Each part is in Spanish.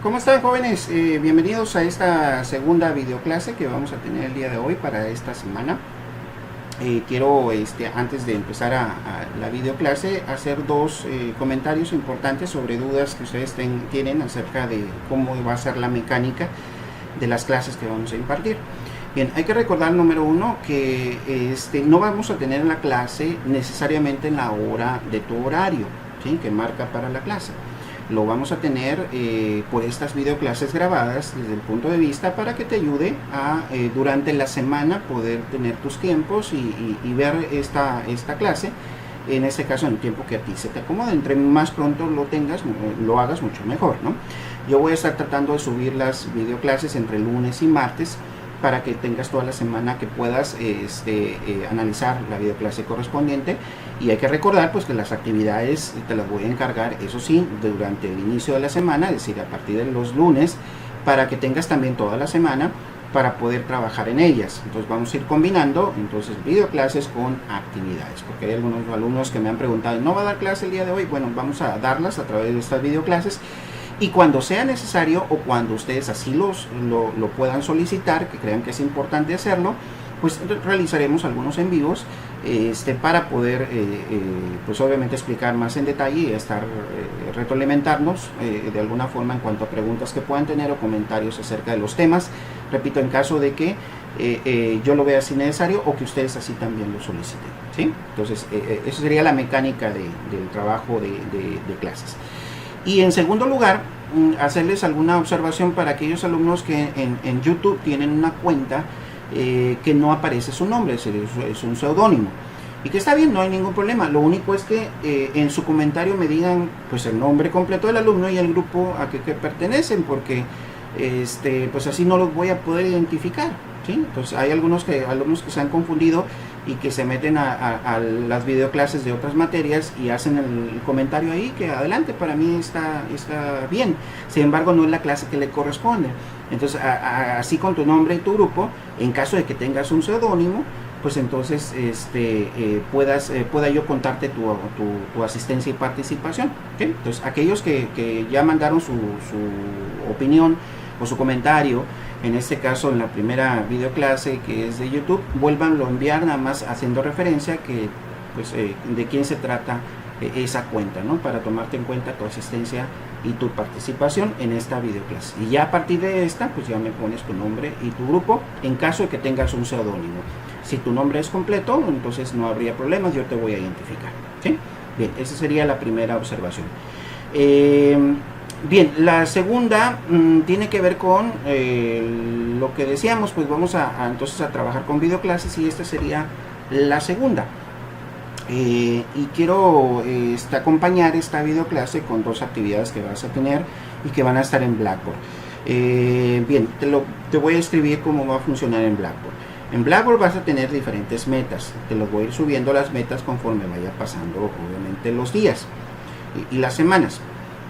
¿Cómo están, jóvenes? Bienvenidos a esta segunda videoclase que vamos a tener el día de hoy para esta semana. Quiero, antes de empezar a la videoclase, hacer dos comentarios importantes sobre dudas que ustedes tienen acerca de cómo va a ser la mecánica de las clases que vamos a impartir. Bien, hay que recordar, número uno, que no vamos a tener la clase necesariamente en la hora de tu horario, ¿sí?, que marca para la clase. Lo vamos a tener por estas videoclases grabadas desde el punto de vista para que te ayude a durante la semana poder tener tus tiempos y ver esta clase, en este caso en el tiempo que a ti se te acomode. Entre más pronto lo hagas mucho mejor, ¿no? Yo voy a estar tratando de subir las videoclases entre lunes y martes para que tengas toda la semana que puedas analizar la videoclase correspondiente. Y hay que recordar pues que las actividades te las voy a encargar, eso sí, durante el inicio de la semana, es decir, a partir de los lunes, para que tengas también toda la semana para poder trabajar en ellas. Entonces vamos a ir combinando videoclases con actividades, porque hay algunos alumnos que me han preguntado, ¿no va a dar clase el día de hoy? Bueno, vamos a darlas a través de estas videoclases. Y cuando sea necesario o cuando ustedes así lo puedan solicitar, que crean que es importante hacerlo, pues realizaremos algunos en vivos para poder pues obviamente explicar más en detalle y estar retroalimentarnos de alguna forma en cuanto a preguntas que puedan tener o comentarios acerca de los temas. Repito, en caso de que yo lo vea así necesario o que ustedes así también lo soliciten, ¿sí? Entonces eso sería la mecánica del trabajo de clases. Y en segundo lugar, hacerles alguna observación para aquellos alumnos que en YouTube tienen una cuenta que no aparece su nombre, es un seudónimo. Y que está bien, no hay ningún problema. Lo único es que en su comentario me digan pues el nombre completo del alumno y el grupo a que pertenecen, porque pues así no los voy a poder identificar, ¿sí? Entonces hay alumnos que se han confundido y que se meten a las videoclases de otras materias y hacen el comentario ahí, que adelante, para mí está bien, sin embargo no es la clase que le corresponde. Entonces así con tu nombre y tu grupo, en caso de que tengas un seudónimo, pues entonces pueda yo contarte tu asistencia y participación, ¿okay? Entonces aquellos que ya mandaron su opinión o su comentario, en este caso en la primera videoclase que es de YouTube, vuélvanlo a enviar, nada más haciendo referencia que pues de quién se trata esa cuenta, ¿no?, para tomarte en cuenta tu asistencia y tu participación en esta videoclase. Y ya a partir de esta pues ya me pones tu nombre y tu grupo en caso de que tengas un seudónimo. Si tu nombre es completo, entonces no habría problemas, yo te voy a identificar, ¿sí? Bien, esa sería la primera observación. Bien, la segunda tiene que ver con lo que decíamos, pues vamos entonces a trabajar con videoclases, y esta sería la segunda. Y quiero acompañar esta videoclase con dos actividades que vas a tener y que van a estar en Blackboard. Bien, te voy a escribir cómo va a funcionar en Blackboard. En Blackboard vas a tener diferentes metas, te los voy a ir subiendo las metas conforme vaya pasando obviamente los días y las semanas.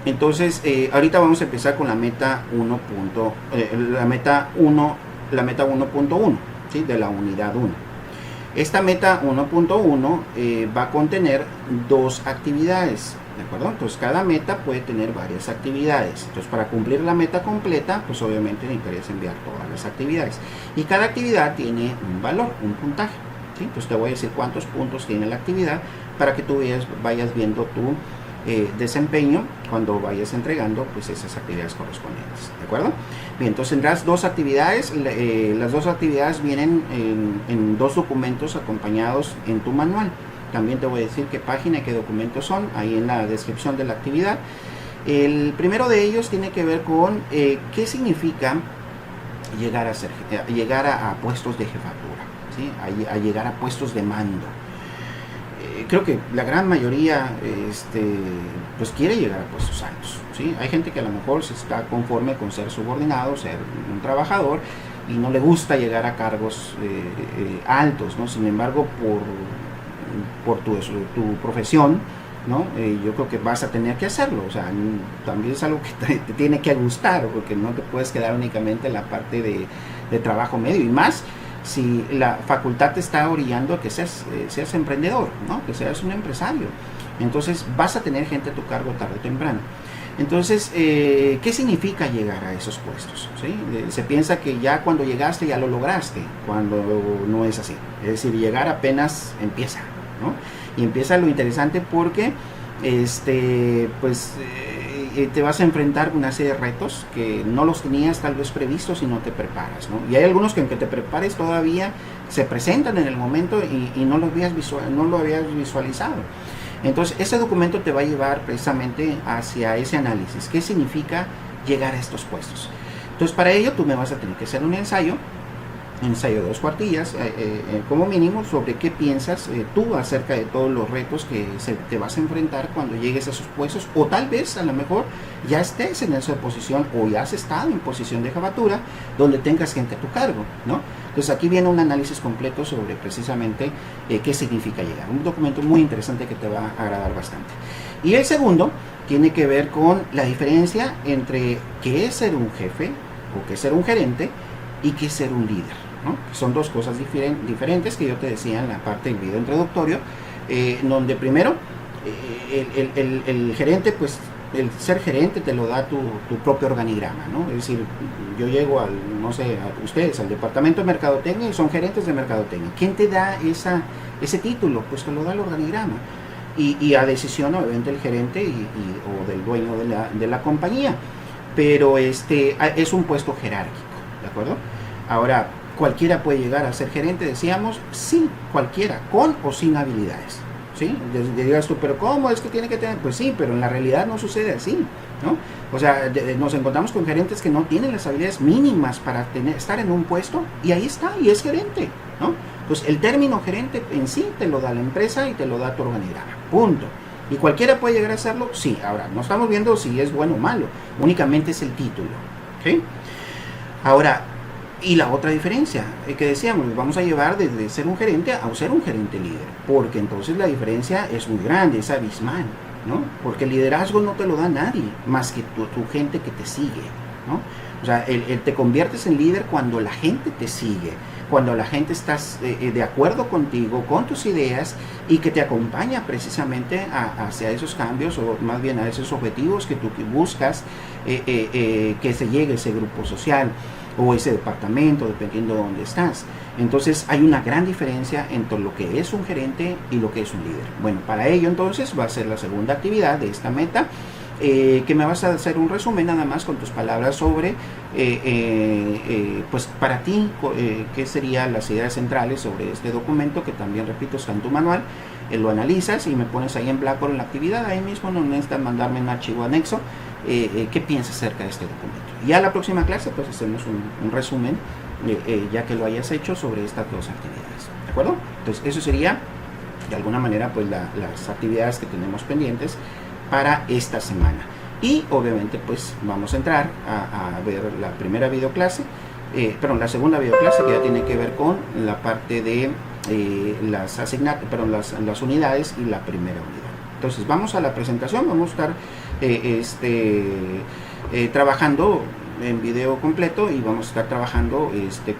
Entonces ahorita vamos a empezar con la meta 1.1, ¿sí?, de la unidad 1. Esta meta 1.1 va a contener dos actividades, ¿de acuerdo? Entonces cada meta puede tener varias actividades. Entonces para cumplir la meta completa, pues obviamente necesitarías enviar todas las actividades. Y cada actividad tiene un valor, un puntaje, ¿sí? Entonces te voy a decir cuántos puntos tiene la actividad para que tú vayas viendo tu desempeño cuando vayas entregando pues esas actividades correspondientes, ¿de acuerdo? Bien, entonces tendrás dos actividades. Las dos actividades vienen en dos documentos acompañados en tu manual. También te voy a decir qué página y qué documentos son ahí en la descripción de la actividad. El primero de ellos tiene que ver con qué significa llegar a puestos de jefatura, ¿sí?, a llegar a puestos de mando. Creo que la gran mayoría pues quiere llegar a puestos altos, ¿sí? Hay gente que a lo mejor se está conforme con ser subordinado, ser un trabajador, y no le gusta llegar a cargos altos, ¿no? Sin embargo, por tu profesión, ¿no? Yo creo que vas a tener que hacerlo. O sea, también es algo que te tiene que gustar, porque no te puedes quedar únicamente en la parte de trabajo medio, y más si la facultad te está orillando a que seas emprendedor, ¿no?, que seas un empresario. Entonces vas a tener gente a tu cargo tarde o temprano. Entonces, ¿qué significa llegar a esos puestos? ¿Sí? Se piensa que ya cuando llegaste ya lo lograste, cuando no es así. Es decir, llegar apenas empieza, ¿no? Y empieza lo interesante porque te vas a enfrentar con una serie de retos que no los tenías tal vez previstos si no te preparas, ¿no? Y hay algunos que aunque te prepares todavía se presentan en el momento y no lo habías visualizado. Entonces, ese documento te va a llevar precisamente hacia ese análisis. ¿Qué significa llegar a estos puestos? Entonces, para ello tú me vas a tener que hacer un ensayo de 2 cuartillas, como mínimo, sobre qué piensas tú acerca de todos los retos que te vas a enfrentar cuando llegues a esos puestos, o tal vez a lo mejor ya estés en esa posición o ya has estado en posición de jefatura donde tengas gente a tu cargo, ¿no? Entonces aquí viene un análisis completo sobre precisamente qué significa llegar. Un documento muy interesante que te va a agradar bastante. Y el segundo tiene que ver con la diferencia entre qué es ser un jefe o qué es ser un gerente y qué es ser un líder, ¿no? Son dos cosas diferentes que yo te decía en la parte del video introductorio, donde primero el gerente, pues el ser gerente te lo da tu propio organigrama, ¿no? Es decir, yo llego no sé, a ustedes, al departamento de mercadotecnia y son gerentes de mercadotecnia. ¿Quién te da ese título? Pues te lo da el organigrama. Y a decisión, obviamente, el gerente o del dueño de la compañía. Pero es un puesto jerárquico, ¿de acuerdo? Ahora, ¿cualquiera puede llegar a ser gerente? Decíamos, sí, cualquiera, con o sin habilidades. ¿Sí? Digas tú, pero ¿cómo es que tiene que tener? Pues sí, pero en la realidad no sucede así, ¿no? O sea, nos encontramos con gerentes que no tienen las habilidades mínimas para estar en un puesto y ahí está, y es gerente, ¿no? Pues el término gerente en sí te lo da la empresa y te lo da tu organigrama, punto. ¿Y cualquiera puede llegar a hacerlo? Sí. Ahora, no estamos viendo si es bueno o malo, únicamente es el título, ¿ok? Ahora, y la otra diferencia que decíamos, vamos a llevar desde ser un gerente a ser un gerente líder, porque entonces la diferencia es muy grande, es abismal, ¿no? Porque el liderazgo no te lo da nadie más que tu gente que te sigue, ¿no? O sea, te conviertes en líder cuando la gente te sigue, cuando la gente está de acuerdo contigo, con tus ideas y que te acompaña precisamente hacia esos cambios o más bien a esos objetivos que tú buscas que se llegue a ese grupo social o ese departamento, dependiendo de dónde estás. Entonces hay una gran diferencia entre lo que es un gerente y lo que es un líder. Bueno, para ello entonces va a ser la segunda actividad de esta meta, que me vas a hacer un resumen nada más con tus palabras sobre, pues para ti, qué serían las ideas centrales sobre este documento, que también, repito, está en tu manual. Lo analizas y me pones ahí en Blackboard en la actividad, ahí mismo no necesitas mandarme un archivo anexo, qué piensas acerca de este documento. Y a la próxima clase pues hacemos un resumen, ya que lo hayas hecho, sobre estas dos actividades, ¿de acuerdo? Entonces eso sería de alguna manera pues las actividades que tenemos pendientes para esta semana. Y obviamente pues vamos a entrar a ver la primera videoclase, la segunda videoclase, que ya tiene que ver con la parte de las unidades y la primera unidad. Entonces vamos a la presentación, vamos a estar trabajando en video completo y vamos a estar trabajando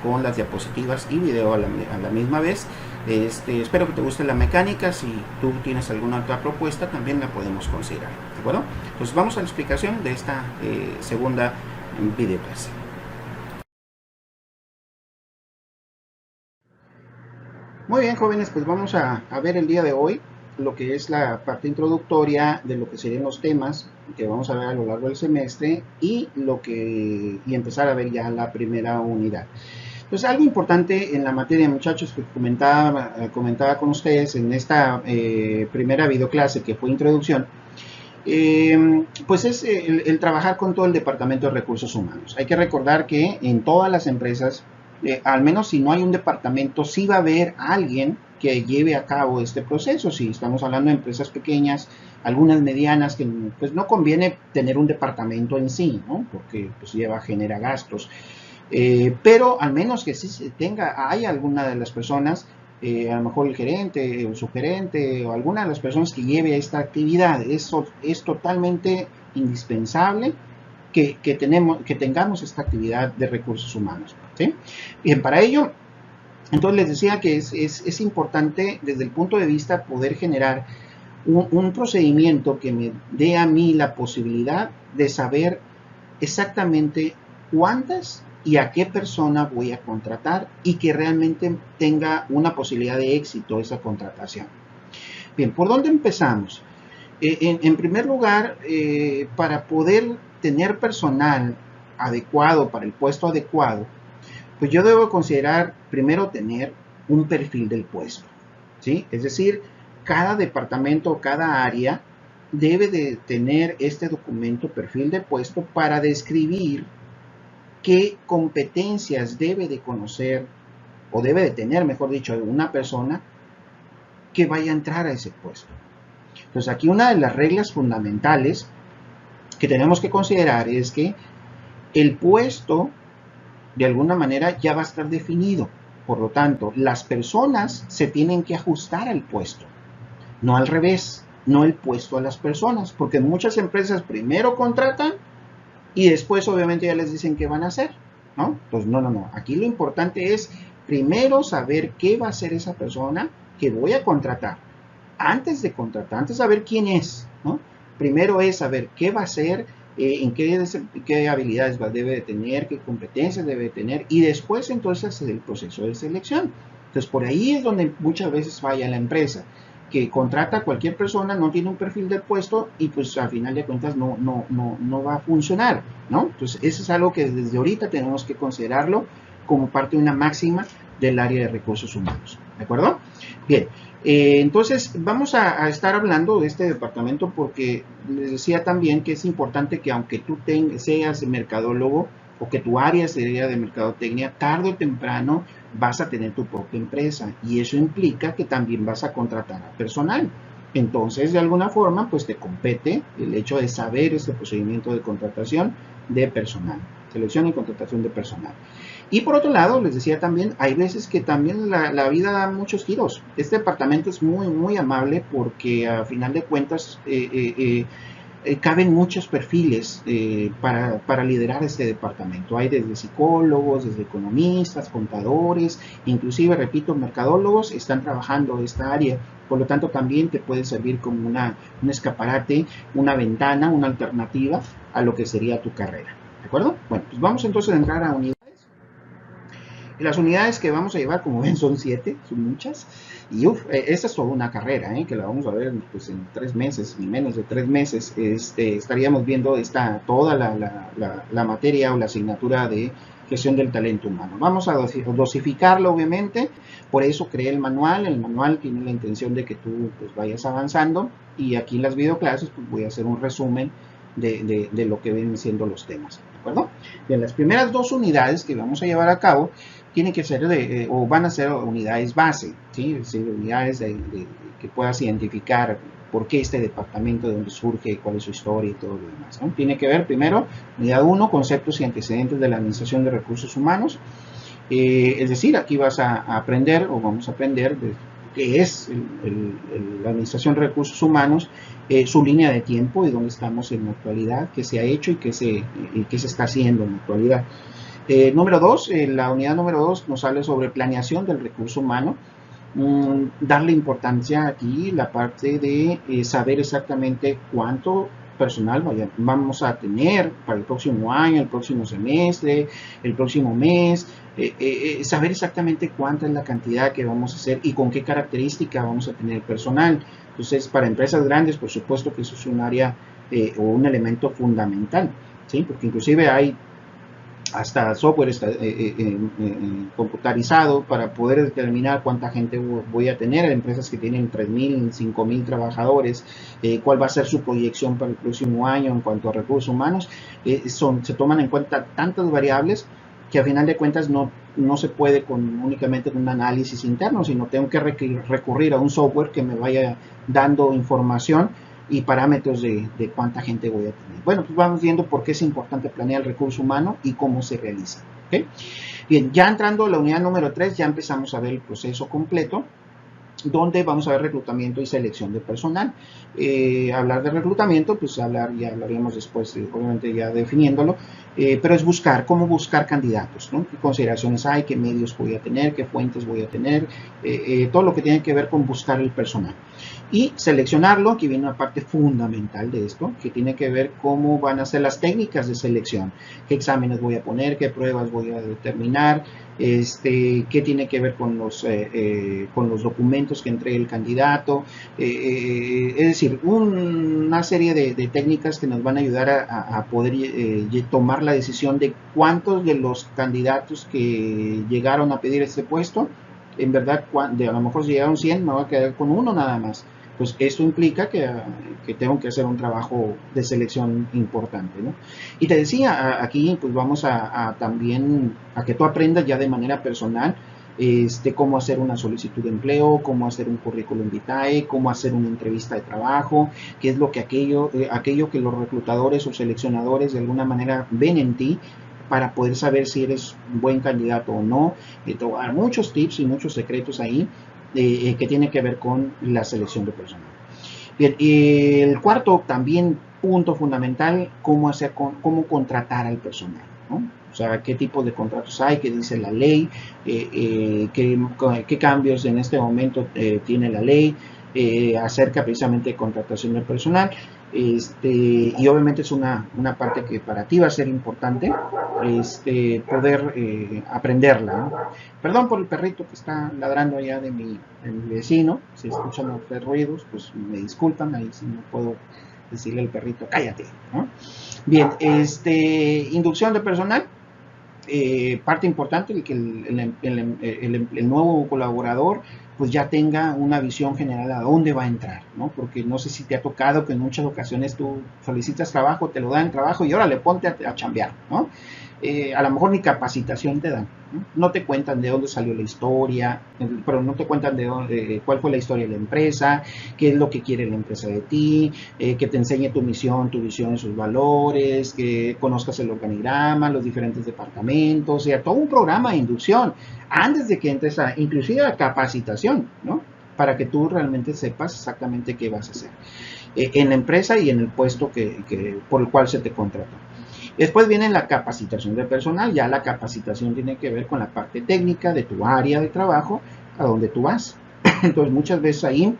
con las diapositivas y video a la misma vez. Espero que te guste la mecánica. Si tú tienes alguna otra propuesta, también la podemos considerar, ¿de acuerdo? Entonces vamos a la explicación de esta segunda videoclase. Muy bien, jóvenes, pues vamos a ver el día de hoy lo que es la parte introductoria de lo que serían los temas que vamos a ver a lo largo del semestre y empezar a ver ya la primera unidad. Entonces, algo importante en la materia, muchachos, que comentaba con ustedes en esta primera videoclase, que fue introducción, pues es el trabajar con todo el departamento de recursos humanos. Hay que recordar que en todas las empresas, al menos si no hay un departamento, sí va a haber alguien que lleve a cabo este proceso. Si estamos hablando de empresas pequeñas, algunas medianas, que pues no conviene tener un departamento en sí, ¿no? Porque pues genera gastos. Pero al menos que sí hay alguna de las personas, a lo mejor el gerente o el subgerente o alguna de las personas que lleve esta actividad. Eso es totalmente indispensable que tengamos esta actividad de recursos humanos, ¿sí? Bien, para ello, entonces les decía que es importante desde el punto de vista poder generar un procedimiento que me dé a mí la posibilidad de saber exactamente cuántas y a qué persona voy a contratar y que realmente tenga una posibilidad de éxito esa contratación. Bien, ¿por dónde empezamos? En primer lugar, para poder tener personal adecuado para el puesto adecuado, pues yo debo considerar primero tener un perfil del puesto, ¿sí? Es decir, cada departamento, cada área debe de tener este documento perfil de puesto para describir qué competencias debe de conocer o debe de tener, mejor dicho, una persona que vaya a entrar a ese puesto. Entonces aquí una de las reglas fundamentales que tenemos que considerar es que el puesto de alguna manera ya va a estar definido. Por lo tanto, las personas se tienen que ajustar al puesto, no al revés, no el puesto a las personas, porque muchas empresas primero contratan y después obviamente ya les dicen qué van a hacer, ¿no? Entonces, no. Aquí lo importante es primero saber qué va a hacer esa persona que voy a contratar. Antes de contratar, antes de saber quién es, ¿no? Primero es saber qué va a hacer, en qué habilidades debe de tener, qué competencias debe de tener, y después entonces hacer el proceso de selección. Entonces, por ahí es donde muchas veces falla la empresa, que contrata a cualquier persona, no tiene un perfil del puesto y pues al final de cuentas no va a funcionar, ¿no? Entonces, eso es algo que desde ahorita tenemos que considerarlo como parte de una máxima del área de recursos humanos, ¿de acuerdo? Bien, entonces vamos a estar hablando de este departamento porque les decía también que es importante que aunque tú seas mercadólogo o que tu área sea de mercadotecnia, tarde o temprano vas a tener tu propia empresa y eso implica que también vas a contratar a personal. Entonces, de alguna forma, pues te compete el hecho de saber este procedimiento de contratación de personal, selección y contratación de personal. Y por otro lado, les decía también, hay veces que también la vida da muchos giros. Este departamento es muy amable porque a final de cuentas caben muchos perfiles para liderar este departamento. Hay desde psicólogos, desde economistas, contadores, inclusive, repito, mercadólogos están trabajando esta área. Por lo tanto, también te puede servir como un escaparate, una ventana, una alternativa a lo que sería tu carrera. ¿De acuerdo? Bueno, pues vamos entonces a entrar a unidades. Y las unidades que vamos a llevar, como ven, son 7, son muchas. Y esta es toda una carrera, que la vamos a ver pues, en 3 meses, ni menos de 3 meses. Estaríamos viendo toda la materia o la asignatura de gestión del talento humano. Vamos a dosificarlo, obviamente. Por eso creé el manual. El manual tiene la intención de que tú pues, vayas avanzando. Y aquí en las videoclases pues, voy a hacer un resumen de lo que vienen siendo los temas. ¿De acuerdo? Bien, las primeras 2 unidades que vamos a llevar a cabo tienen que ser o van a ser unidades base, ¿sí? Es decir, unidades que puedas identificar por qué este departamento, de dónde surge, cuál es su historia y todo lo demás, ¿no? Tiene que ver primero, unidad 1, conceptos y antecedentes de la administración de recursos humanos. Es decir, aquí vas a aprender o vamos a aprender de qué es la administración de recursos humanos, su línea de tiempo y dónde estamos en la actualidad, qué se ha hecho y qué se está haciendo en la actualidad. Número 2, la unidad número 2 nos habla sobre planeación del recurso humano. Darle importancia aquí la parte de saber exactamente cuánto personal vamos a tener para el próximo año, el próximo semestre, el próximo mes, saber exactamente cuánta es la cantidad que vamos a hacer y con qué característica vamos a tener personal. Entonces, para empresas grandes, por supuesto que eso es un área o un elemento fundamental, ¿sí? Porque inclusive hay hasta software computarizado para poder determinar cuánta gente voy a tener, empresas que tienen 3,000, 5,000 trabajadores, cuál va a ser su proyección para el próximo año en cuanto a recursos humanos. Se toman en cuenta tantas variables que a final de cuentas no se puede únicamente con un análisis interno, sino tengo que recurrir a un software que me vaya dando información y parámetros de cuánta gente voy a tener. Bueno, pues vamos viendo por qué es importante planear el recurso humano y cómo se realiza. ¿Okay? Bien, ya entrando a la unidad número 3, ya empezamos a ver el proceso completo. donde vamos a ver reclutamiento y selección de personal. Hablar de reclutamiento, pues ya hablaríamos después, obviamente ya definiéndolo, pero es buscar, cómo buscar candidatos, ¿no? ¿Qué consideraciones hay? ¿Qué medios voy a tener? ¿Qué fuentes voy a tener? Todo lo que tiene que ver con buscar el personal. Y seleccionarlo, aquí viene una parte fundamental de esto, que tiene que ver cómo van a ser las técnicas de selección, qué exámenes voy a poner, qué pruebas voy a determinar, qué tiene que ver con los documentos que entregue el candidato, es decir, una serie de técnicas que nos van a ayudar a poder tomar la decisión de cuántos de los candidatos que llegaron a pedir este puesto, en verdad, a lo mejor si llegaron 100, me voy a quedar con uno nada más. Pues esto implica que tengo que hacer un trabajo de selección importante, ¿no? Y te decía, aquí pues vamos también a que tú aprendas ya de manera personal cómo hacer una solicitud de empleo, cómo hacer un currículum vitae, cómo hacer una entrevista de trabajo, qué es lo que aquello que los reclutadores o seleccionadores de alguna manera ven en ti para poder saber si eres un buen candidato o no. Te voy a dar muchos tips y muchos secretos ahí que tiene que ver con la selección de personal. Bien, y el cuarto también punto fundamental, cómo contratar al personal, ¿no? O sea, qué tipo de contratos hay, qué dice la ley, qué cambios en este momento tiene la ley acerca precisamente de contratación del personal. Y obviamente es una parte que para ti va a ser importante poder aprenderla, ¿no? Perdón por el perrito que está ladrando allá de mi vecino, si escuchan los ruidos, pues me disculpan, ahí sí no puedo decirle al perrito, cállate, ¿no? Bien, inducción de personal, parte importante, que el nuevo colaborador pues ya tenga una visión general a dónde va a entrar, ¿no? Porque no sé si te ha tocado que en muchas ocasiones tú solicitas trabajo, te lo dan trabajo y ahora le ponte a chambear, ¿no? A lo mejor ni capacitación te dan, ¿no? No te cuentan de dónde salió la historia, pero no te cuentan cuál fue la historia de la empresa, qué es lo que quiere la empresa de ti, que te enseñe tu misión, tu visión y sus valores, que conozcas el organigrama, los diferentes departamentos, o sea, todo un programa de inducción antes de que entres inclusive a capacitación, ¿no? Para que tú realmente sepas exactamente qué vas a hacer en la empresa y en el puesto por el cual se te contrató. Después viene la capacitación del personal. Ya la capacitación tiene que ver con la parte técnica de tu área de trabajo a donde tú vas. Entonces muchas veces ahí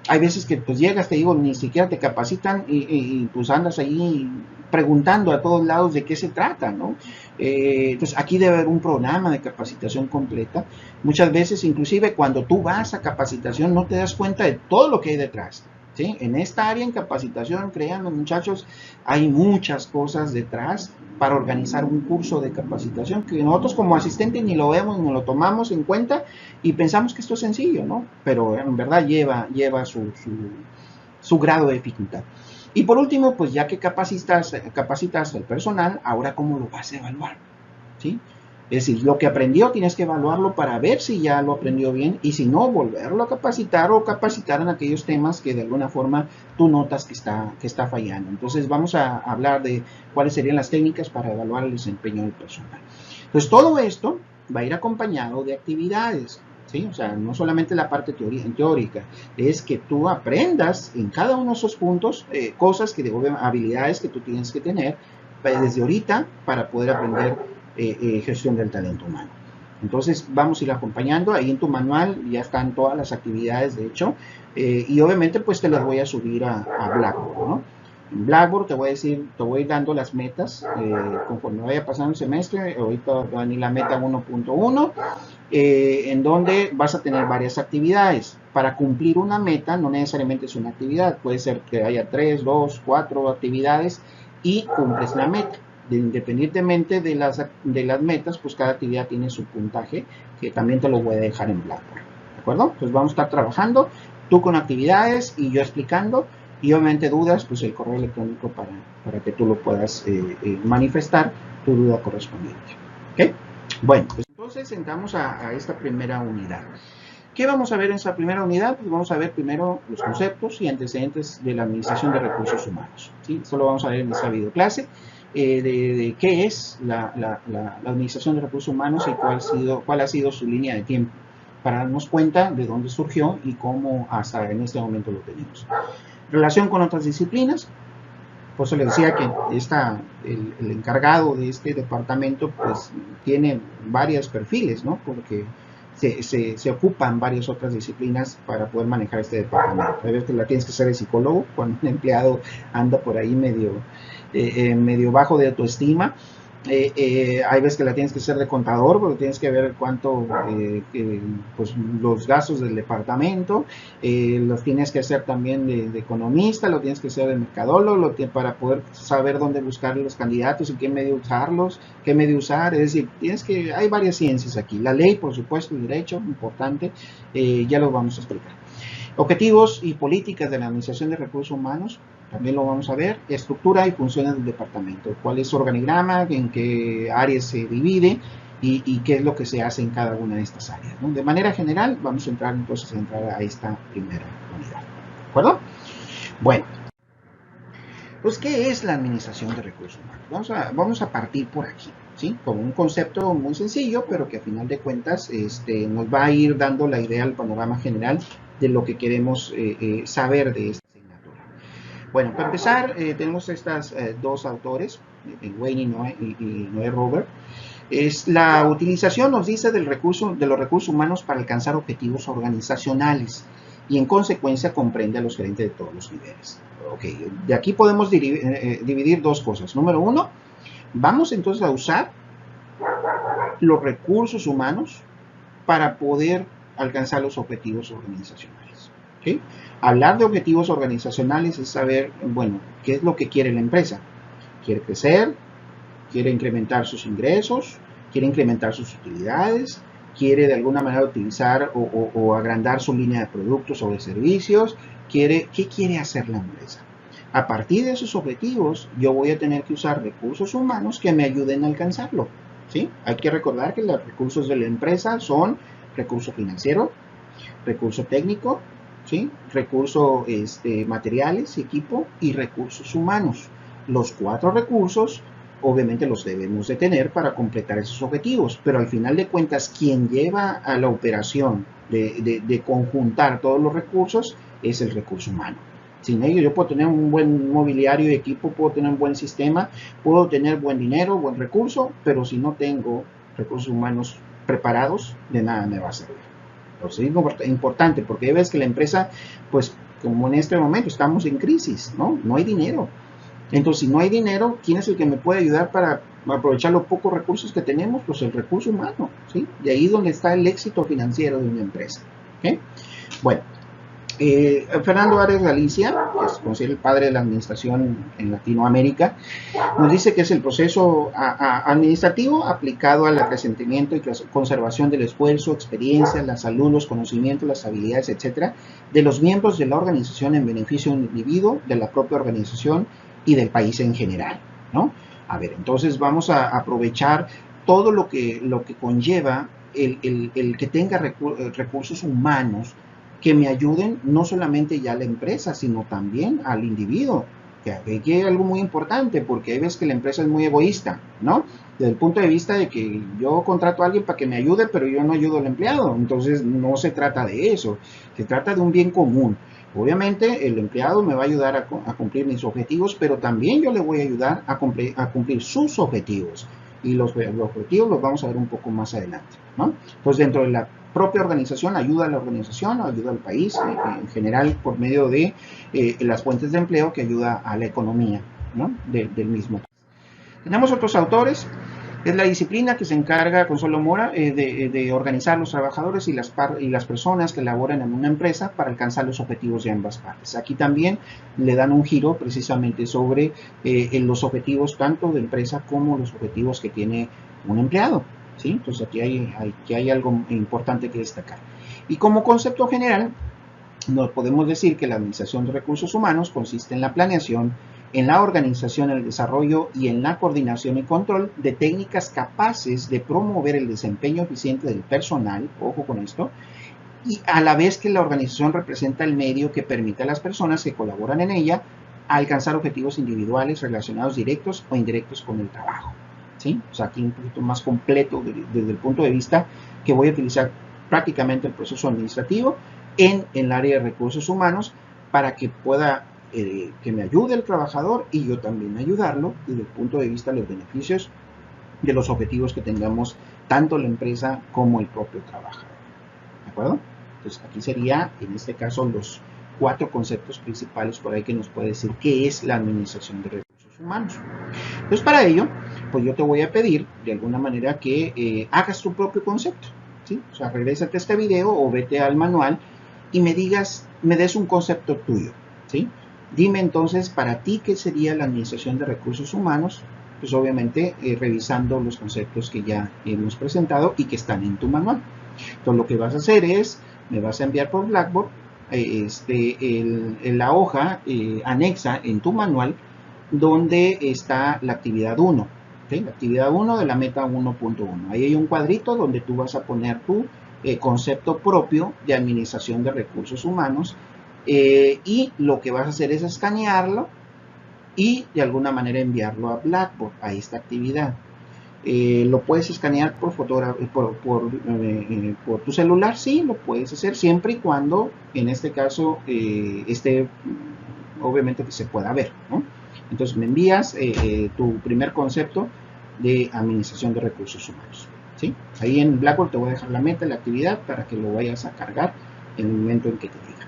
hay veces que pues llegas, te digo, ni siquiera te capacitan y pues andas ahí preguntando a todos lados de qué se trata, ¿no? Entonces aquí debe haber un programa de capacitación completa. Muchas veces, inclusive cuando tú vas a capacitación, no te das cuenta de todo lo que hay detrás, ¿sí? En esta área en capacitación, créanme muchachos, hay muchas cosas detrás para organizar un curso de capacitación que nosotros como asistentes ni lo vemos, ni lo tomamos en cuenta y pensamos que esto es sencillo, ¿no? Pero en verdad lleva su grado de dificultad. Y por último, pues ya que capacitas al personal, ahora ¿cómo lo vas a evaluar? ¿Sí? Es decir, lo que aprendió tienes que evaluarlo para ver si ya lo aprendió bien y si no, volverlo a capacitar o capacitar en aquellos temas que de alguna forma tú notas que está fallando. Entonces vamos a hablar de cuáles serían las técnicas para evaluar el desempeño del personal. Entonces todo esto va a ir acompañado de actividades, ¿sí? O sea, no solamente la parte teórica, es que tú aprendas en cada uno de esos puntos cosas, habilidades que tú tienes que tener desde ahorita para poder aprender gestión del talento humano. Entonces vamos a ir acompañando, ahí en tu manual ya están todas las actividades de hecho, y obviamente pues te las voy a subir a Blackboard, ¿no? En Blackboard te voy a ir dando las metas conforme vaya pasando el semestre. Ahorita va a venir la meta 1.1, en donde vas a tener varias actividades. Para cumplir una meta no necesariamente es una actividad, puede ser que haya 3, 2, 4 actividades y cumples la meta. Independientemente de las metas, pues cada actividad tiene su puntaje, que también te lo voy a dejar en Blackboard, ¿de acuerdo? Pues vamos a estar trabajando, tú con actividades y yo explicando, y obviamente dudas, pues el correo electrónico para que tú lo puedas manifestar tu duda correspondiente, ¿ok? Bueno, pues entonces entramos a esta primera unidad. ¿Qué vamos a ver en esta primera unidad? Pues vamos a ver primero los conceptos y antecedentes de la administración de recursos humanos, ¿sí? Esto lo vamos a ver en esta videoclase. de qué es la Administración de Recursos Humanos y cuál ha sido su línea de tiempo, para darnos cuenta de dónde surgió y cómo hasta en este momento lo tenemos. Relación con otras disciplinas. Por eso le decía que el encargado de este departamento pues tiene varios perfiles, ¿no? Porque se ocupan varias otras disciplinas para poder manejar este departamento. A veces la tienes que ser de psicólogo cuando un empleado anda por ahí medio bajo de autoestima. Hay veces que la tienes que ser de contador, porque tienes que ver cuánto, pues los gastos del departamento, los tienes que hacer también de economista, lo tienes que hacer de mercadólogo, para poder saber dónde buscar los candidatos y qué medio usarlos, qué medio usar. Es decir, hay varias ciencias aquí. La ley, por supuesto, el derecho, importante, ya lo vamos a explicar. Objetivos y políticas de la Administración de Recursos Humanos, también lo vamos a ver. Estructura y funciones del departamento, cuál es su organigrama, en qué áreas se divide y qué es lo que se hace en cada una de estas áreas, ¿no? De manera general, vamos a entrar entonces a esta primera unidad. ¿De acuerdo? Bueno, pues ¿qué es la Administración de Recursos Humanos? Vamos a partir por aquí, ¿sí? Con un concepto muy sencillo, pero que a final de cuentas nos va a ir dando la idea, el panorama general de lo que queremos saber de esta asignatura. Bueno, para empezar, tenemos estas dos autores, Wayne y Noé Robert. La utilización, nos dice, de los recursos humanos para alcanzar objetivos organizacionales y en consecuencia comprende a los gerentes de todos los niveles. Ok, de aquí podemos dividir dos cosas. Número uno, vamos entonces a usar los recursos humanos para poder alcanzar los objetivos organizacionales. ¿Okay? Hablar de objetivos organizacionales es saber, bueno, qué es lo que quiere la empresa. ¿Quiere crecer? ¿Quiere incrementar sus ingresos? ¿Quiere incrementar sus utilidades? ¿Quiere de alguna manera utilizar o agrandar su línea de productos o de servicios? ¿Qué quiere hacer la empresa? A partir de esos objetivos, yo voy a tener que usar recursos humanos que me ayuden a alcanzarlo. ¿Sí? Hay que recordar que los recursos de la empresa son recurso financiero, recurso técnico, ¿sí? Recursos materiales, equipo y recursos humanos. Los 4 recursos obviamente los debemos de tener para completar esos objetivos, pero al final de cuentas quien lleva a la operación de conjuntar todos los recursos es el recurso humano. Sin ello yo puedo tener un buen mobiliario y equipo, puedo tener un buen sistema, puedo tener buen dinero, buen recurso, pero si no tengo recursos humanos preparados, de nada me va a servir. Entonces es importante porque ves que la empresa, pues como en este momento estamos en crisis, ¿no? No hay dinero. Entonces, si no hay dinero, ¿quién es el que me puede ayudar para aprovechar los pocos recursos que tenemos? Pues el recurso humano, ¿sí? De ahí es donde está el éxito financiero de una empresa. ¿Okay? Bueno, Fernando Arias Galicia, que es considerado el padre de la administración en Latinoamérica, nos dice que es el proceso administrativo aplicado al acrecentamiento y conservación del esfuerzo, experiencia, la salud, los conocimientos, las habilidades, etcétera, de los miembros de la organización en beneficio de un individuo, de la propia organización y del país en general, ¿no? A ver, entonces vamos a aprovechar todo lo que conlleva el que tenga recursos humanos que me ayuden no solamente ya a la empresa, sino también al individuo. Que aquí hay algo muy importante, porque hay veces que la empresa es muy egoísta, ¿no? Desde el punto de vista de que yo contrato a alguien para que me ayude, pero yo no ayudo al empleado. Entonces no se trata de eso, se trata de un bien común. Obviamente el empleado me va a ayudar a cumplir mis objetivos, pero también yo le voy a ayudar a cumplir sus objetivos. Y los objetivos los vamos a ver un poco más adelante, ¿no? Entonces dentro de la propia organización, ayuda a la organización, ayuda al país, en general por medio de las fuentes de empleo que ayuda a la economía, ¿no? del mismo. Tenemos otros autores. Es la disciplina que se encarga, Consuelo Mora, de organizar los trabajadores y las personas que laboran en una empresa para alcanzar los objetivos de ambas partes. Aquí también le dan un giro precisamente sobre los objetivos tanto de empresa como los objetivos que tiene un empleado, ¿sí? Entonces aquí hay algo importante que destacar. Y como concepto general, nos podemos decir que la administración de recursos humanos consiste en la planeación, en la organización, el desarrollo y en la coordinación y control de técnicas capaces de promover el desempeño eficiente del personal, ojo con esto, y a la vez que la organización representa el medio que permite a las personas que colaboran en ella alcanzar objetivos individuales relacionados directos o indirectos con el trabajo. ¿Sí? O sea, aquí un poquito más completo desde el punto de vista que voy a utilizar prácticamente el proceso administrativo en el área de recursos humanos para que pueda, que me ayude el trabajador y yo también ayudarlo desde el punto de vista de los beneficios de los objetivos que tengamos tanto la empresa como el propio trabajador. ¿De acuerdo? Entonces aquí sería, en este caso, los 4 conceptos principales por ahí que nos puede decir qué es la administración de recursos humanos. Entonces para ello, pues yo te voy a pedir de alguna manera que hagas tu propio concepto, ¿sí? O sea, regrésate a este video o vete al manual y me des un concepto tuyo, ¿sí? Dime entonces para ti qué sería la administración de recursos humanos, pues obviamente revisando los conceptos que ya hemos presentado y que están en tu manual. Entonces lo que vas a hacer es, me vas a enviar por Blackboard la hoja anexa en tu manual donde está la actividad 1, ¿okay? La actividad 1 de la meta 1.1. Ahí hay un cuadrito donde tú vas a poner tu concepto propio de administración de recursos humanos y lo que vas a hacer es escanearlo y de alguna manera enviarlo a Blackboard, a esta actividad. Lo puedes escanear por tu celular, sí, lo puedes hacer siempre y cuando, en este caso, esté, obviamente que se pueda ver, ¿no? Entonces me envías tu primer concepto de administración de recursos humanos, ¿sí? Ahí en Blackboard te voy a dejar la meta, la actividad, para que lo vayas a cargar en el momento en que te diga.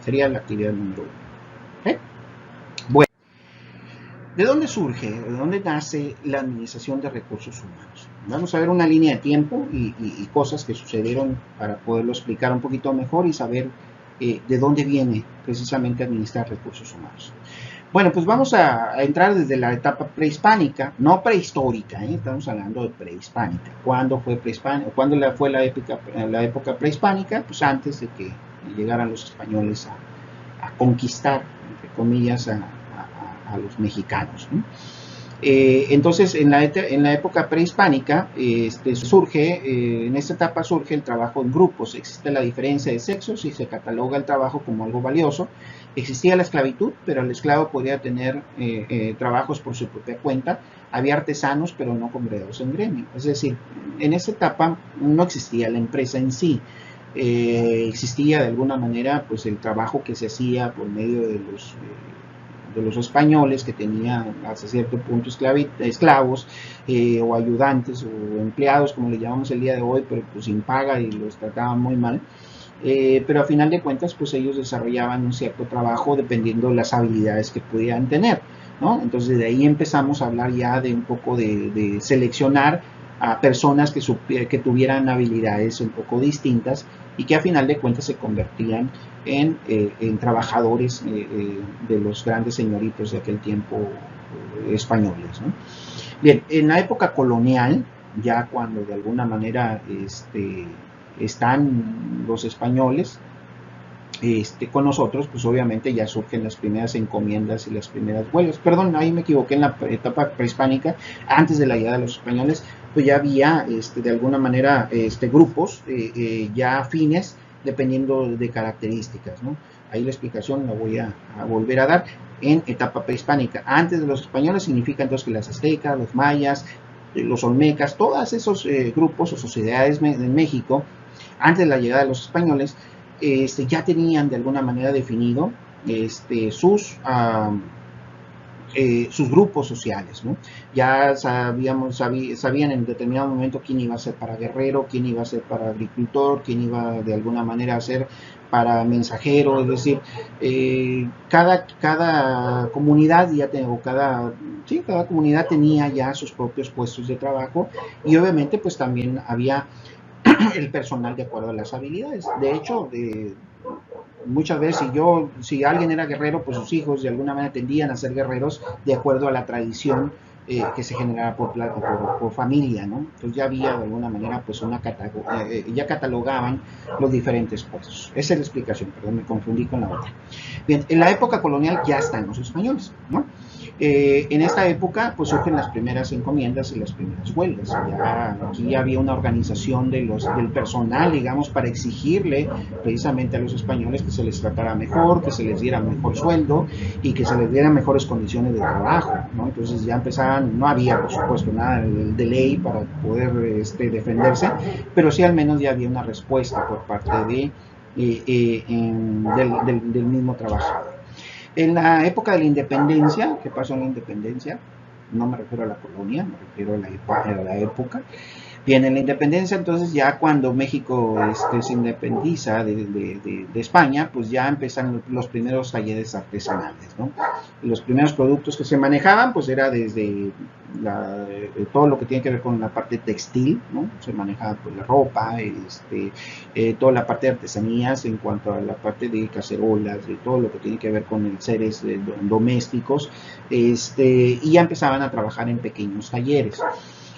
Sería la actividad número 1. ¿Okay? Bueno, ¿de dónde surge, de dónde nace la administración de recursos humanos? Vamos a ver una línea de tiempo y cosas que sucedieron para poderlo explicar un poquito mejor y saber de dónde viene precisamente administrar recursos humanos. Bueno, pues vamos a entrar desde la etapa prehispánica, no prehistórica, estamos hablando de prehispánica. ¿Cuándo fue prehispánica? ¿Cuándo fue la época prehispánica? Pues antes de que llegaran los españoles a conquistar, entre comillas, a los mexicanos, ¿no? Entonces, en la época prehispánica, en esta etapa surge el trabajo en grupos, existe la diferencia de sexos y se cataloga el trabajo como algo valioso. Existía la esclavitud, pero el esclavo podía tener trabajos por su propia cuenta. Había artesanos, pero no congregados en gremio. Es decir, en esta etapa no existía la empresa en sí. Existía de alguna manera pues el trabajo que se hacía por medio de los españoles, que tenían hasta cierto punto esclavos o ayudantes o empleados, como le llamamos el día de hoy, pero pues sin paga y los trataban muy mal. Pero a final de cuentas pues ellos desarrollaban un cierto trabajo dependiendo de las habilidades que pudieran tener, ¿no? Entonces de ahí empezamos a hablar ya de un poco de seleccionar a personas que tuvieran habilidades un poco distintas y que a final de cuentas se convertían en trabajadores de los grandes señoritos de aquel tiempo españoles, ¿no? Bien, en la época colonial, ya cuando de alguna manera están los españoles con nosotros, pues obviamente ya surgen las primeras encomiendas y las primeras huelgas. Perdón, ahí me equivoqué, en la etapa prehispánica, antes de la llegada de los españoles, pues ya había de alguna manera grupos ya afines dependiendo de características, ¿no? Ahí la explicación la voy a volver a dar en etapa prehispánica. Antes de los españoles significa entonces que las aztecas, los mayas, los olmecas, todos esos grupos o sociedades en México, antes de la llegada de los españoles, ya tenían de alguna manera definido sus grupos sociales, ¿no? Ya sabían en determinado momento quién iba a ser para guerrero, quién iba a ser para agricultor, quién iba de alguna manera a ser para mensajero. Es decir, cada comunidad cada comunidad tenía ya sus propios puestos de trabajo y obviamente pues también había el personal de acuerdo a las habilidades. De hecho, muchas veces si alguien era guerrero, pues sus hijos de alguna manera tendían a ser guerreros de acuerdo a la tradición que se generaba por familia, ¿no? Entonces ya había de alguna manera pues ya catalogaban los diferentes puestos. Esa es la explicación, perdón, me confundí con la otra. Bien, en la época colonial ya están los españoles, ¿no? En esta época pues surgen las primeras encomiendas y las primeras huelgas. Ya, aquí ya había una organización del personal, digamos, para exigirle precisamente a los españoles que se les tratara mejor, que se les diera mejor sueldo y que se les dieran mejores condiciones de trabajo, ¿no? Entonces ya empezaban, no había por supuesto nada de ley para poder defenderse, pero sí al menos ya había una respuesta por parte del mismo trabajador. En la época de la independencia, ¿qué pasó en la independencia? No me refiero a la colonia, me refiero a la época. Bien, en la independencia, entonces ya cuando México se independiza de España, pues ya empiezan los primeros talleres artesanales, ¿no? Y los primeros productos que se manejaban, pues era desde todo lo que tiene que ver con la parte textil, ¿no? Se manejaba pues la ropa, toda la parte de artesanías en cuanto a la parte de cacerolas, de todo lo que tiene que ver con el seres domésticos, y ya empezaban a trabajar en pequeños talleres.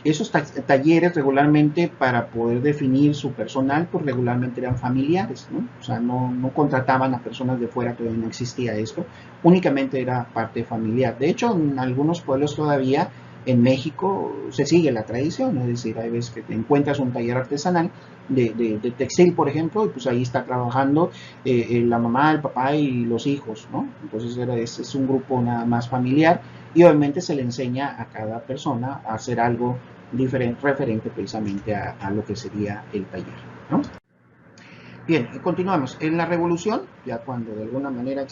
Esos talleres regularmente, para poder definir su personal, pues regularmente eran familiares, ¿no? O sea, no contrataban a personas de fuera, todavía no existía esto, únicamente era parte familiar. De hecho, en algunos pueblos todavía en México se sigue la tradición, es decir, hay veces que te encuentras un taller artesanal de textil, por ejemplo, y pues ahí está trabajando la mamá, el papá y los hijos, ¿no? Entonces es un grupo nada más familiar y obviamente se le enseña a cada persona a hacer algo diferente, referente precisamente a lo que sería el taller, ¿no? Bien, continuamos. En la revolución, ya cuando de alguna manera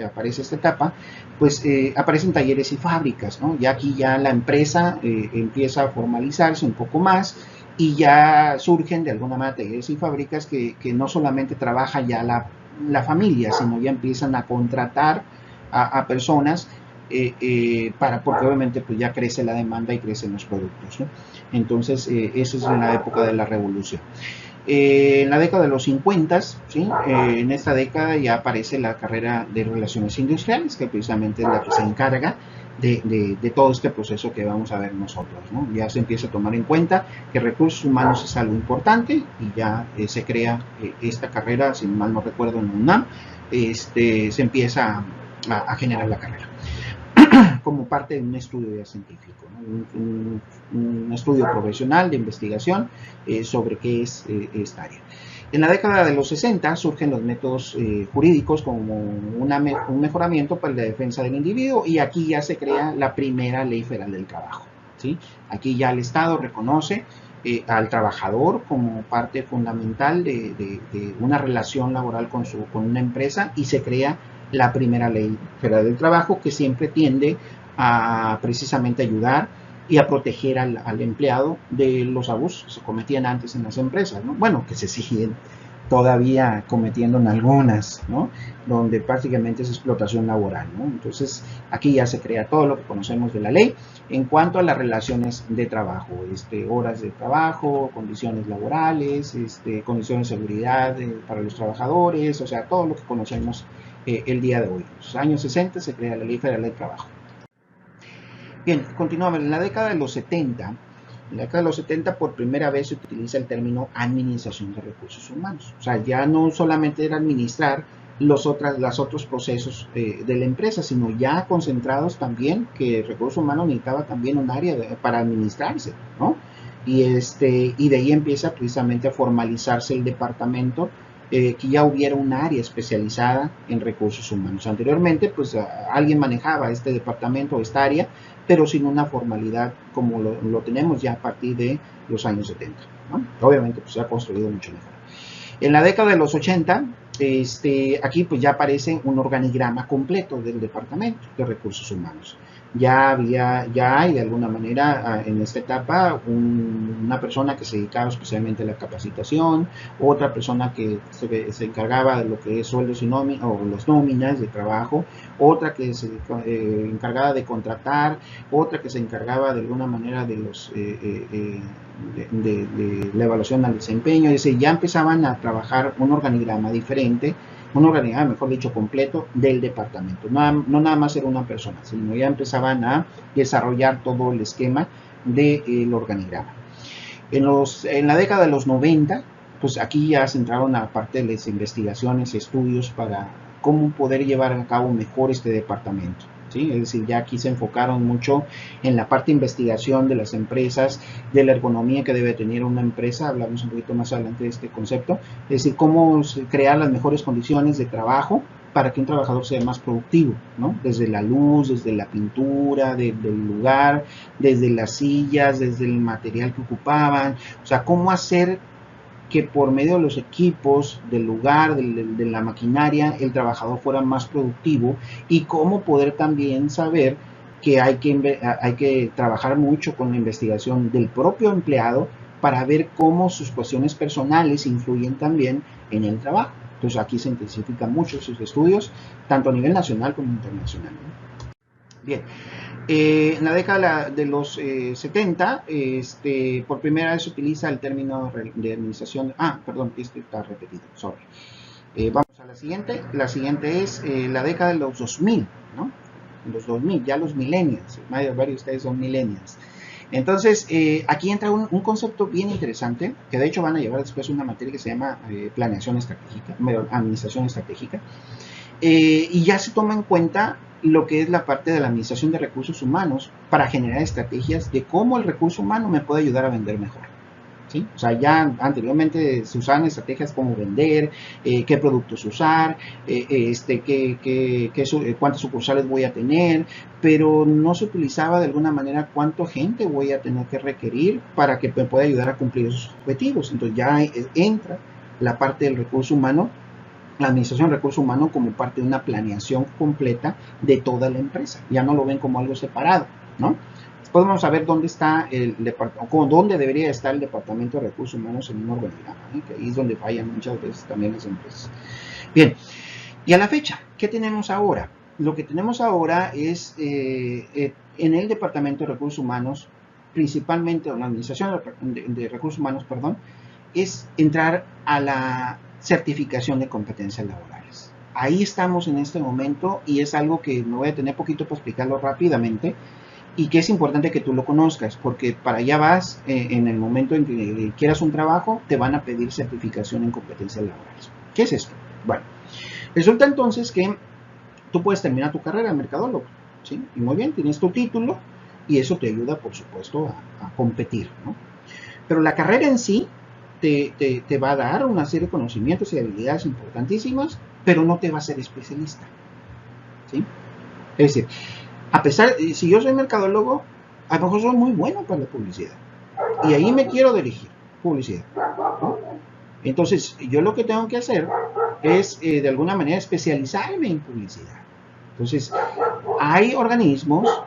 aparece esta etapa, pues aparecen talleres y fábricas, ¿no? Ya aquí ya la empresa empieza a formalizarse un poco más y ya surgen de alguna manera talleres y fábricas que no solamente trabaja ya la familia, sino ya empiezan a contratar a personas porque obviamente pues ya crece la demanda y crecen los productos, ¿no? Entonces, eso es en la época de la revolución. En la década de los 50, ¿sí? En esta década ya aparece la carrera de relaciones industriales, que precisamente es la que se encarga de todo este proceso que vamos a ver nosotros, ¿no? Ya se empieza a tomar en cuenta que recursos humanos es algo importante y ya se crea esta carrera, si mal no recuerdo, en UNAM, se empieza a generar la carrera como parte de un estudio ya científico, ¿no? un estudio profesional de investigación sobre qué es esta área. En la década de los 60 surgen los métodos jurídicos como un mejoramiento para la defensa del individuo y aquí ya se crea la primera ley federal del trabajo, ¿sí? Aquí ya el Estado reconoce al trabajador como parte fundamental de una relación laboral con una empresa y se crea la primera ley federal del trabajo que siempre tiende a precisamente ayudar y a proteger al empleado de los abusos que se cometían antes en las empresas, ¿no? Bueno, que se siguen todavía cometiendo en algunas, ¿no? Donde prácticamente es explotación laboral, ¿no? Entonces, aquí ya se crea todo lo que conocemos de la ley en cuanto a las relaciones de trabajo, horas de trabajo, condiciones laborales, condiciones de seguridad para los trabajadores, o sea, todo lo que conocemos el día de hoy. En los años 60 se crea la Ley Federal del Trabajo. Bien, continuamos. En la década de los 70, por primera vez se utiliza el término administración de recursos humanos. O sea, ya no solamente era administrar los otros procesos de la empresa, sino ya concentrados también que recursos humanos necesitaba también un área para administrarse, ¿no? Y de ahí empieza precisamente a formalizarse el departamento, que ya hubiera un área especializada en recursos humanos. Anteriormente, pues alguien manejaba este departamento, esta área, pero sin una formalidad como lo tenemos ya a partir de los años 70, ¿no? Obviamente, pues se ha construido mucho mejor. En la década de los 80, aquí pues ya aparece un organigrama completo del Departamento de Recursos Humanos. Ya hay de alguna manera en esta etapa una persona que se dedicaba especialmente a la capacitación, otra persona que se encargaba de lo que es sueldos y o las nóminas de trabajo, otra que se encargaba de contratar, otra que se encargaba de alguna manera de la evaluación al desempeño. Es decir, ya empezaban a trabajar un organigrama diferente, un organigrama, mejor dicho, completo del departamento. No nada más era una persona, sino ya empezaban a desarrollar todo el esquema del organigrama. En la década de los 90, pues aquí ya se entraron a parte de las investigaciones, estudios para cómo poder llevar a cabo mejor este departamento. ¿Sí? Es decir, ya aquí se enfocaron mucho en la parte de investigación de las empresas, de la ergonomía que debe tener una empresa, hablamos un poquito más adelante de este concepto, es decir, cómo crear las mejores condiciones de trabajo para que un trabajador sea más productivo, ¿no? Desde la luz, desde la pintura, del lugar, desde las sillas, desde el material que ocupaban, o sea, cómo hacer que por medio de los equipos, del lugar, de la maquinaria, el trabajador fuera más productivo y cómo poder también saber que hay que trabajar mucho con la investigación del propio empleado para ver cómo sus cuestiones personales influyen también en el trabajo. Entonces aquí se intensifican mucho sus estudios, tanto a nivel nacional como internacional, ¿no? Bien. En la década de los 70, por primera vez se utiliza el término de administración. Perdón, este está repetido, sorry. Vamos a la siguiente. La siguiente es la década de los 2000, ¿no? Los 2000, ya los millennials. Varios de ustedes son millennials. Entonces, aquí entra un concepto bien interesante, que de hecho van a llevar después una materia que se llama planeación estratégica, administración estratégica. Y ya se toma en cuenta lo que es la parte de la administración de recursos humanos para generar estrategias de cómo el recurso humano me puede ayudar a vender mejor. ¿Sí? O sea, ya anteriormente se usaban estrategias como vender, qué productos usar, cuántas sucursales voy a tener, pero no se utilizaba de alguna manera cuánta gente voy a tener que requerir para que me pueda ayudar a cumplir esos objetivos. Entonces ya entra la parte del recurso humano, la administración de recursos humanos, como parte de una planeación completa de toda la empresa. Ya no lo ven como algo separado, ¿no? Después vamos a ver dónde está el departamento, dónde debería estar el departamento de recursos humanos en un organigrama, ¿eh? Que ahí es donde fallan muchas veces también las empresas. Bien, y a la fecha, ¿qué tenemos ahora? Lo que tenemos ahora es en el departamento de recursos humanos, principalmente en la administración de recursos humanos, perdón, es entrar a la certificación de competencias laborales. Ahí estamos en este momento y es algo que me voy a tener poquito para explicarlo rápidamente y que es importante que tú lo conozcas porque para allá vas en el momento en que quieras un trabajo, te van a pedir certificación en competencias laborales. ¿Qué es esto? Bueno, resulta entonces que tú puedes terminar tu carrera de mercadólogo, ¿sí? Y muy bien, tienes tu título y eso te ayuda, por supuesto, a competir, ¿no? Pero la carrera en sí te va a dar una serie de conocimientos y habilidades importantísimas, pero no te va a ser especialista, ¿sí? Es decir, a pesar, si yo soy mercadólogo, a lo mejor soy muy bueno para la publicidad y ahí me quiero dirigir, publicidad, ¿no? Entonces, yo lo que tengo que hacer es, de alguna manera, especializarme en publicidad. Entonces, hay organismos,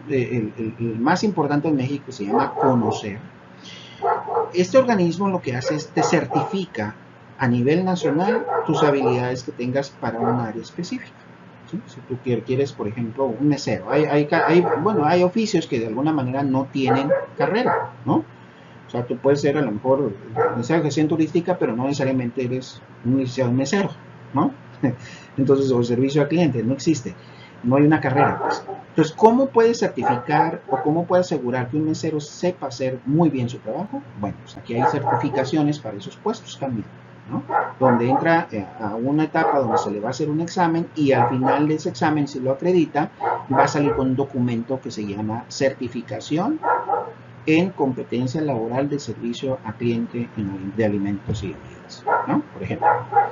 el más importante en México se llama Conocer. Este organismo lo que hace es te certifica a nivel nacional tus habilidades que tengas para un área específica. ¿Sí? Si tú quieres, por ejemplo, un mesero, hay oficios que de alguna manera no tienen carrera, ¿no? O sea, tú puedes ser a lo mejor licenciado en gestión turística, pero no necesariamente eres un licenciado en mesero, ¿no? Entonces, o servicio al cliente, no existe. No hay una carrera, pues. Entonces, ¿cómo puedes certificar o cómo puedes asegurar que un mesero sepa hacer muy bien su trabajo? Bueno, pues aquí hay certificaciones para esos puestos también, ¿no? Donde entra a una etapa donde se le va a hacer un examen y al final de ese examen, si lo acredita, va a salir con un documento que se llama certificación en competencia laboral de servicio a cliente de alimentos y bebidas, ¿no? Por ejemplo.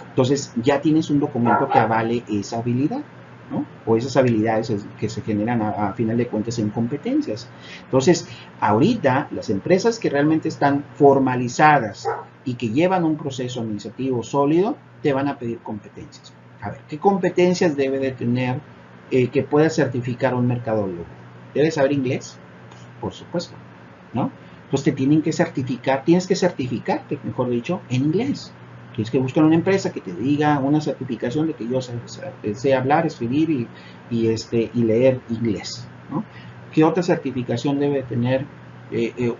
Entonces, ya tienes un documento que avale esa habilidad, ¿no? O esas habilidades que se generan a final de cuentas en competencias. Entonces, ahorita las empresas que realmente están formalizadas y que llevan un proceso administrativo sólido, te van a pedir competencias. A ver, ¿qué competencias debe de tener que pueda certificar un mercadólogo? ¿Debe saber inglés? Por supuesto, ¿no? Entonces te tienen que certificar, tienes que certificarte, mejor dicho, en inglés. Tienes que buscar una empresa que te diga una certificación de que yo sé hablar, escribir y leer inglés, ¿no? ¿Qué otra certificación debe tener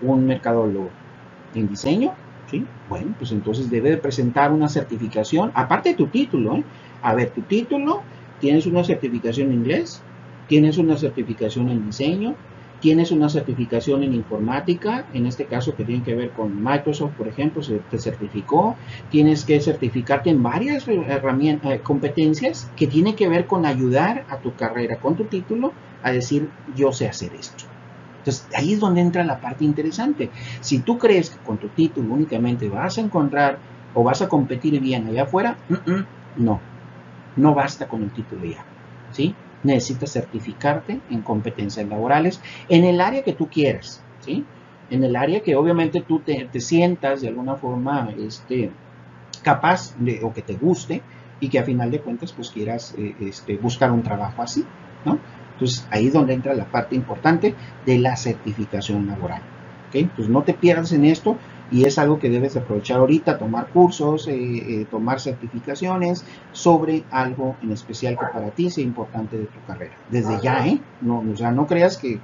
un mercadólogo? ¿En diseño? ¿Sí? Bueno, pues entonces debe de presentar una certificación, aparte de tu título, ¿eh? A ver, tu título, tienes una certificación en inglés, tienes una certificación en diseño, tienes una certificación en informática, en este caso que tiene que ver con Microsoft, por ejemplo, se te certificó, tienes que certificarte en varias herramientas, competencias que tienen que ver con ayudar a tu carrera, con tu título, a decir, yo sé hacer esto. Entonces, ahí es donde entra la parte interesante. Si tú crees que con tu título únicamente vas a encontrar o vas a competir bien allá afuera, no basta con el título ya, ¿sí? Necesitas certificarte en competencias laborales en el área que tú quieras, ¿sí? En el área que obviamente tú te sientas de alguna forma capaz de, o que te guste y que a final de cuentas pues quieras buscar un trabajo así, ¿no? Entonces ahí es donde entra la parte importante de la certificación laboral, ¿ok? Entonces no te pierdas en esto y es algo que debes aprovechar ahorita, tomar cursos, tomar certificaciones sobre algo en especial que para ti sea importante de tu carrera. Desde ya, no, o sea, no creas que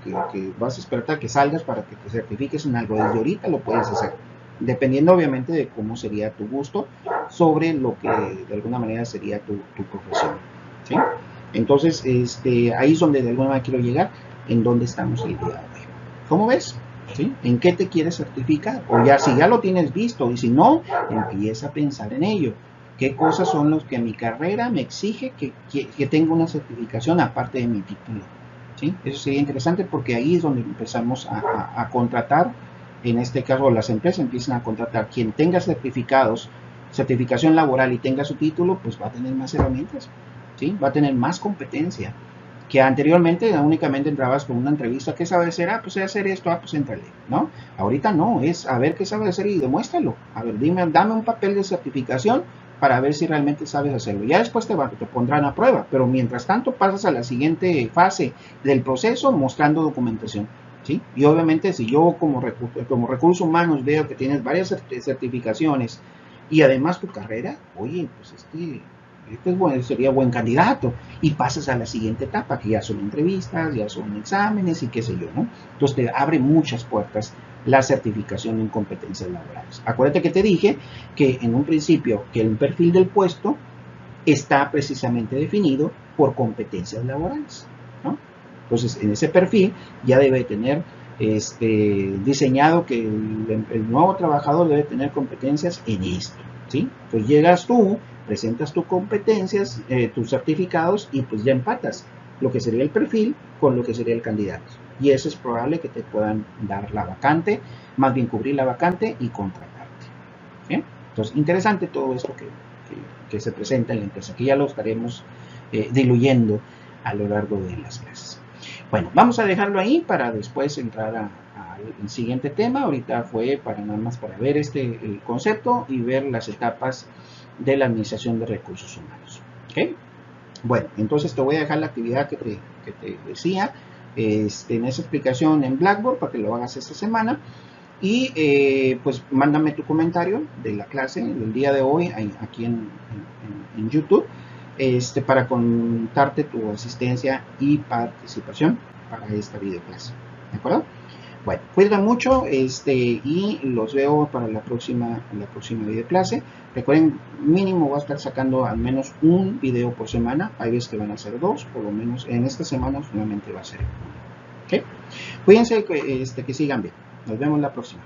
vas a esperar a que salgas para que te certifiques en algo. Desde ahorita lo puedes hacer, dependiendo obviamente de cómo sería tu gusto sobre lo que de alguna manera sería tu profesión, ¿sí? Entonces, ahí es donde de alguna manera quiero llegar, en donde estamos el día de hoy. ¿Cómo ves? ¿Sí? ¿En qué te quieres certificar? O ya, si ya lo tienes visto, y si no, empieza a pensar en ello. ¿Qué cosas son los que mi carrera me exige que tenga una certificación aparte de mi título? ¿Sí? Eso sería interesante porque ahí es donde empezamos a contratar, en este caso las empresas empiezan a contratar quien tenga certificación laboral y tenga su título, pues va a tener más herramientas, ¿sí? Va a tener más competencia que anteriormente únicamente entrabas con una entrevista. ¿Qué sabes hacer? Pues sé hacer esto, pues éntrale, ¿no? Ahorita no, es a ver qué sabes hacer y demuéstralo. A ver, dame un papel de certificación para ver si realmente sabes hacerlo. Ya después te pondrán a prueba, pero mientras tanto pasas a la siguiente fase del proceso mostrando documentación, ¿sí? Y obviamente si yo como recursos humanos veo que tienes varias certificaciones y además tu carrera, oye, pues sería buen candidato, y pasas a la siguiente etapa, que ya son entrevistas, ya son exámenes y qué sé yo, ¿no? Entonces te abre muchas puertas la certificación en competencias laborales. Acuérdate que te dije que en un principio que el perfil del puesto está precisamente definido por competencias laborales, ¿no? Entonces en ese perfil ya debe tener diseñado que el nuevo trabajador debe tener competencias en esto, ¿sí? Pues llegas tú, presentas tus competencias, tus certificados y pues ya empatas lo que sería el perfil con lo que sería el candidato. Y eso es probable que te puedan dar la vacante, más bien cubrir la vacante y contratarte. ¿Sí? Entonces, interesante todo esto que se presenta en la empresa, que ya lo estaremos diluyendo a lo largo de las clases. Bueno, vamos a dejarlo ahí para después entrar al siguiente tema. Ahorita fue nada más para ver el concepto y ver las etapas de la administración de recursos humanos. ¿Okay? Bueno, entonces te voy a dejar la actividad que te decía en esa explicación en Blackboard para que lo hagas esta semana. Y pues mándame tu comentario de la clase del día de hoy aquí en YouTube para contarte tu asistencia y participación para esta videoclase. ¿De acuerdo? Bueno, cuídense mucho y los veo para la próxima videoclase. Recuerden, mínimo voy a estar sacando al menos un video por semana. Hay veces que van a ser dos, por lo menos en esta semana solamente va a ser uno. ¿Okay? Cuídense, que sigan bien. Nos vemos la próxima.